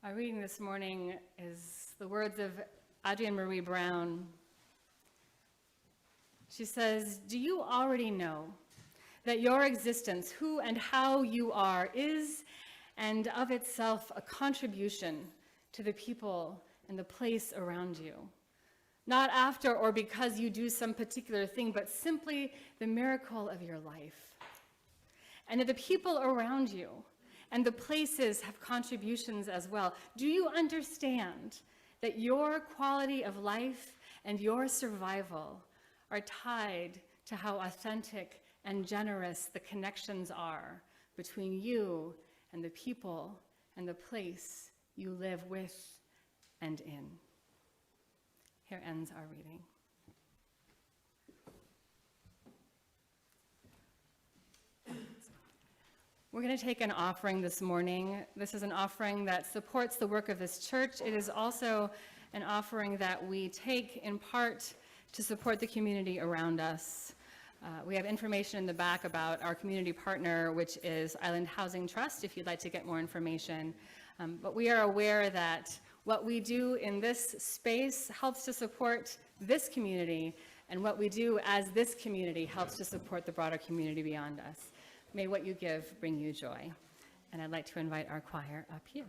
Our reading this morning is the words of Adrienne Marie Brown. She says, "Do you already know that your existence, who and how you are, is and of itself a contribution to the people and the place around you? Not after or because you do some particular thing, but simply the miracle of your life. And that the people around you and the places have contributions as well. Do you understand that your quality of life and your survival are tied to how authentic and generous the connections are between you and the people and the place you live with and in?" Here ends our reading. We're going to take an offering this morning. This is an offering that supports the work of this church. It is also an offering that we take in part to support the community around us. We have information in the back about our community partner, which is Island Housing Trust, if you'd like to get more information. But we are aware that what we do in this space helps to support this community, and what we do as this community helps to support the broader community beyond us. May what you give bring you joy. And I'd like to invite our choir up here.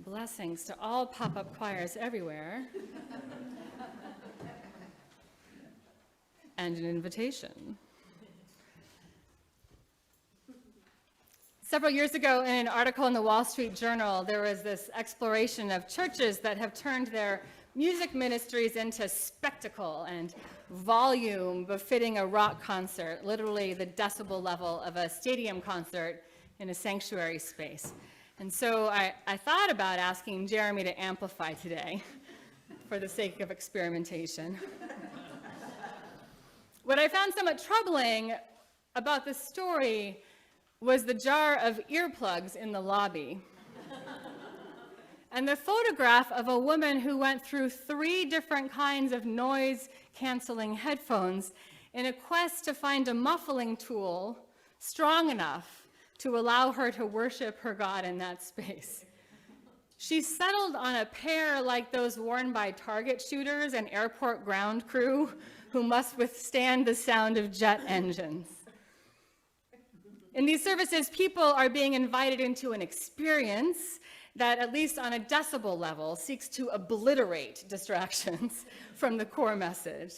Blessings to all pop-up choirs everywhere. And an invitation. Several years ago, in an article in the Wall Street Journal, there was this exploration of churches that have turned their music ministries into spectacle and volume befitting a rock concert, literally the decibel level of a stadium concert in a sanctuary space. And so I thought about asking Jeremy to amplify today. for the sake of experimentation. What I found somewhat troubling about this story was the jar of earplugs in the lobby and the photograph of a woman who went through 3 different kinds of noise-canceling headphones in a quest to find a muffling tool strong enough to allow her to worship her God in that space. She settled on a pair like those worn by target shooters and airport ground crew who must withstand the sound of jet engines. In these services, people are being invited into an experience that, at least on a decibel level, seeks to obliterate distractions from the core message.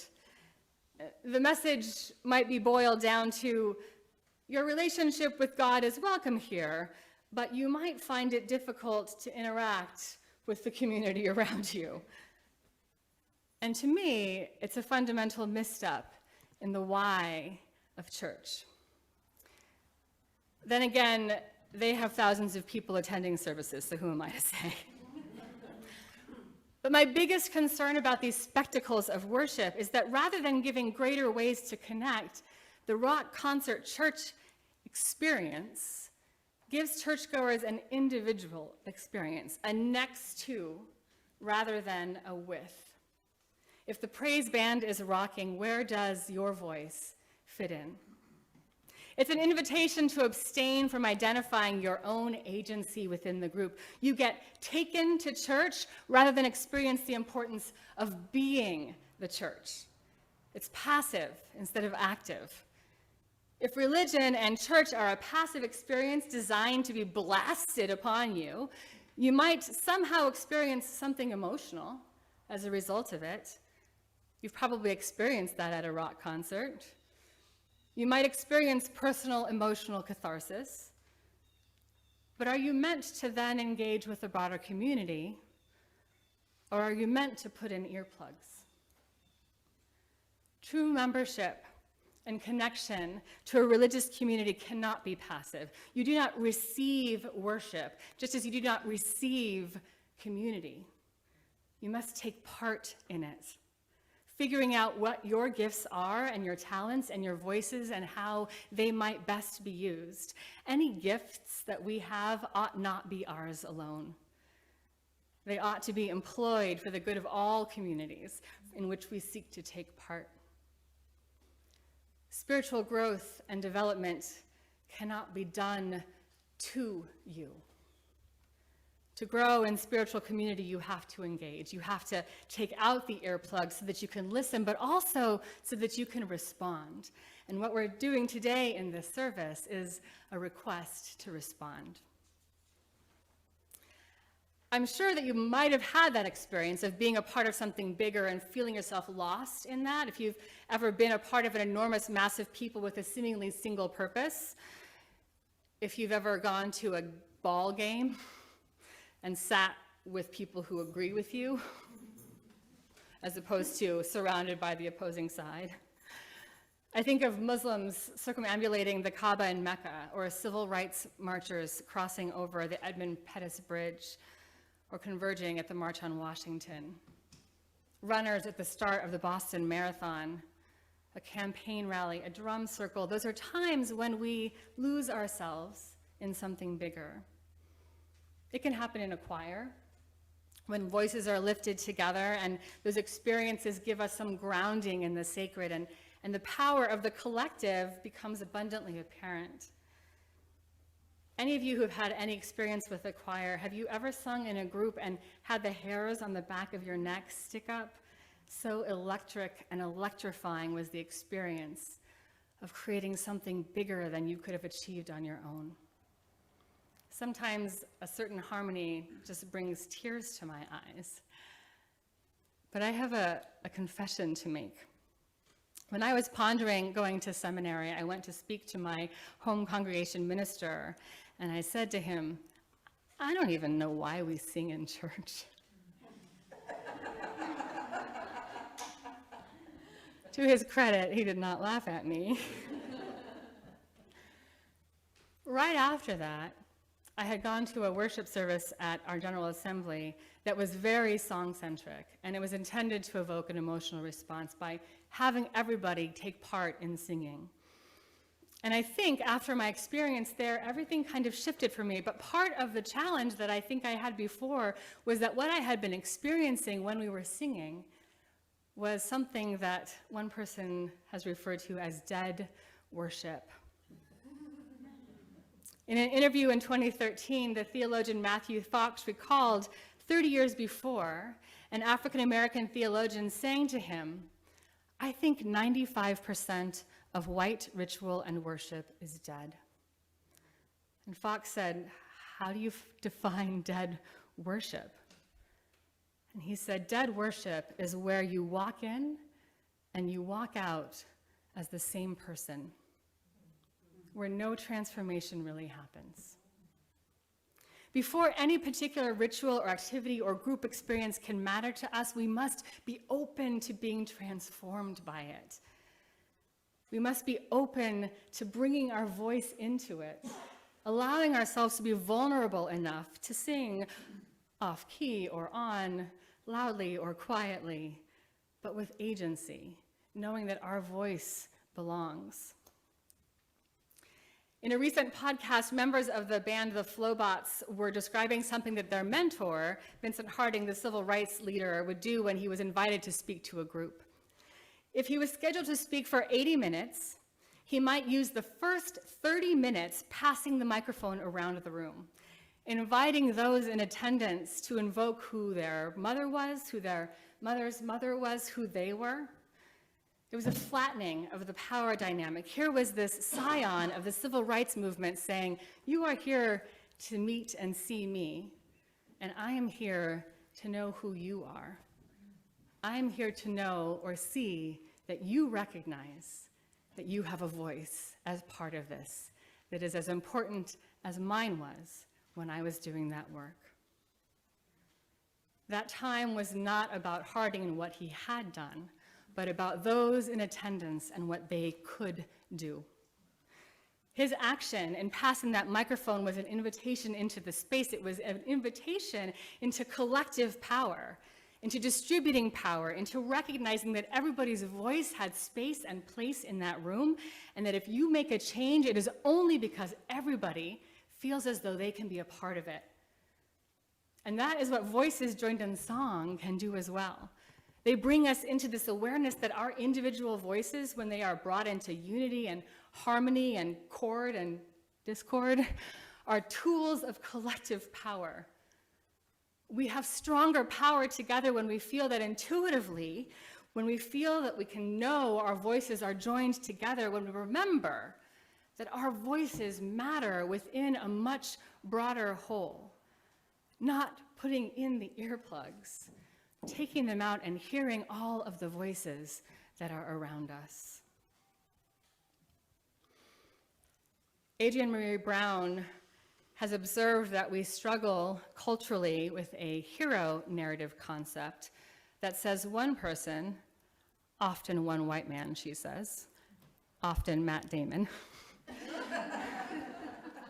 The message might be boiled down to, your relationship with God is welcome here, but you might find it difficult to interact with the community around you. And to me, it's a fundamental misstep in the why of church. Then again, they have thousands of people attending services, so who am I to say? But my biggest concern about these spectacles of worship is that rather than giving greater ways to connect, the rock concert church experience gives churchgoers an individual experience, a next to rather than a with. If the praise band is rocking, where does your voice fit in? It's an invitation to abstain from identifying your own agency within the group. You get taken to church rather than experience the importance of being the church. It's passive instead of active. If religion and church are a passive experience designed to be blasted upon you, you might somehow experience something emotional as a result of it. You've probably experienced that at a rock concert. You might experience personal emotional catharsis, but are you meant to then engage with the broader community, or are you meant to put in earplugs? True membership and connection to a religious community cannot be passive. You do not receive worship, just as you do not receive community. You must take part in it. Figuring out what your gifts are and your talents and your voices and how they might best be used. Any gifts that we have ought not be ours alone. They ought to be employed for the good of all communities in which we seek to take part. Spiritual growth and development cannot be done to you. To grow in spiritual community, you have to engage. You have to take out the earplugs so that you can listen, but also so that you can respond. And what we're doing today in this service is a request to respond. I'm sure that you might have had that experience of being a part of something bigger and feeling yourself lost in that. If you've ever been a part of an enormous mass of people with a seemingly single purpose, if you've ever gone to a ball game and sat with people who agree with you, as opposed to surrounded by the opposing side. I think of Muslims circumambulating the Kaaba in Mecca, or civil rights marchers crossing over the Edmund Pettus Bridge, or converging at the March on Washington. Runners at the start of the Boston Marathon, a campaign rally, a drum circle. Those are times when we lose ourselves in something bigger. It can happen in a choir, when voices are lifted together and those experiences give us some grounding in the sacred, and the power of the collective becomes abundantly apparent. Any of you who have had any experience with a choir, have you ever sung in a group and had the hairs on the back of your neck stick up? So electric and electrifying was the experience of creating something bigger than you could have achieved on your own. Sometimes a certain harmony just brings tears to my eyes. But I have a confession to make. When I was pondering going to seminary, I went to speak to my home congregation minister, and I said to him, I don't even know why we sing in church. To his credit, he did not laugh at me. Right after that, I had gone to a worship service at our General Assembly that was very song-centric, and it was intended to evoke an emotional response by having everybody take part in singing. And I think after my experience there, everything kind of shifted for me. But part of the challenge that I think I had before was that what I had been experiencing when we were singing was something that one person has referred to as dead worship. In an interview in 2013, the theologian Matthew Fox recalled 30 years before, an African-American theologian saying to him, "I think 95% of white ritual and worship is dead." And Fox said, "How do you define dead worship?" And he said, "Dead worship is where you walk in and you walk out as the same person, where no transformation really happens." Before any particular ritual or activity or group experience can matter to us, we must be open to being transformed by it. We must be open to bringing our voice into it, allowing ourselves to be vulnerable enough to sing off key or on, loudly or quietly, but with agency, knowing that our voice belongs. In a recent podcast, members of the band The Flowbots were describing something that their mentor, Vincent Harding, the civil rights leader, would do when he was invited to speak to a group. If he was scheduled to speak for 80 minutes, he might use the first 30 minutes passing the microphone around the room, inviting those in attendance to invoke who their mother was, who their mother's mother was, who they were. It was a flattening of the power dynamic. Here was this scion of the civil rights movement saying, "You are here to meet and see me, and I am here to know who you are. I am here to know or see that you recognize that you have a voice as part of this that is as important as mine was when I was doing that work." That time was not about Harding and what he had done, but about those in attendance and what they could do. His action in passing that microphone was an invitation into the space. It was an invitation into collective power, into distributing power, into recognizing that everybody's voice had space and place in that room, and that if you make a change, it is only because everybody feels as though they can be a part of it. And that is what voices joined in song can do as well. They bring us into this awareness that our individual voices, when they are brought into unity and harmony and chord and discord, are tools of collective power. We have stronger power together when we feel that intuitively, when we feel that we can know our voices are joined together, when we remember that our voices matter within a much broader whole, not putting in the earplugs, taking them out and hearing all of the voices that are around us. Adrienne Maree Brown has observed that we struggle culturally with a hero narrative concept that says one person, often one white man, she says, often Matt Damon,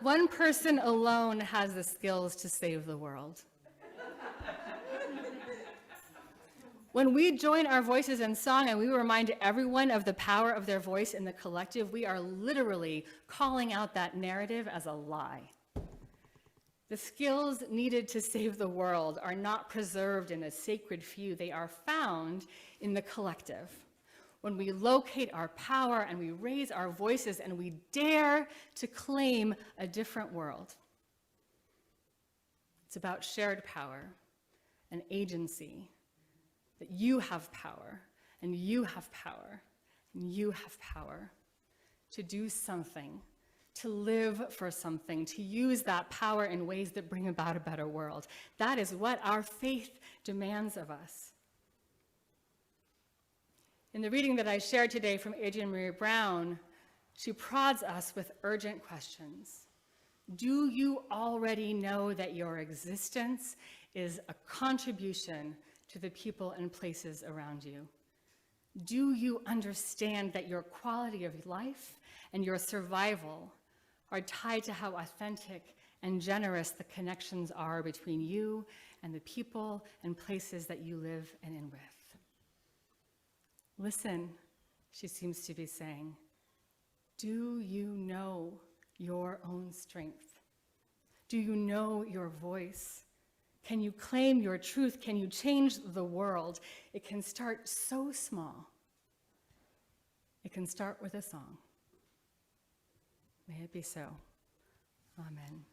one person alone has the skills to save the world. When we join our voices in song and we remind everyone of the power of their voice in the collective, we are literally calling out that narrative as a lie. The skills needed to save the world are not preserved in a sacred few. They are found in the collective. When we locate our power and we raise our voices and we dare to claim a different world. It's about shared power and agency. That you have power, and you have power, and you have power to do something, to live for something, to use that power in ways that bring about a better world. That is what our faith demands of us. In the reading that I shared today from Adrienne Maree Brown, she prods us with urgent questions. Do you already know that your existence is a contribution to the people and places around you? Do you understand that your quality of life and your survival are tied to how authentic and generous the connections are between you and the people and places that you live and in with. Listen, she seems to be saying. Do you know your own strength? Do you know your voice? Can you claim your truth? Can you change the world? It can start so small. It can start with a song. May it be so. Amen.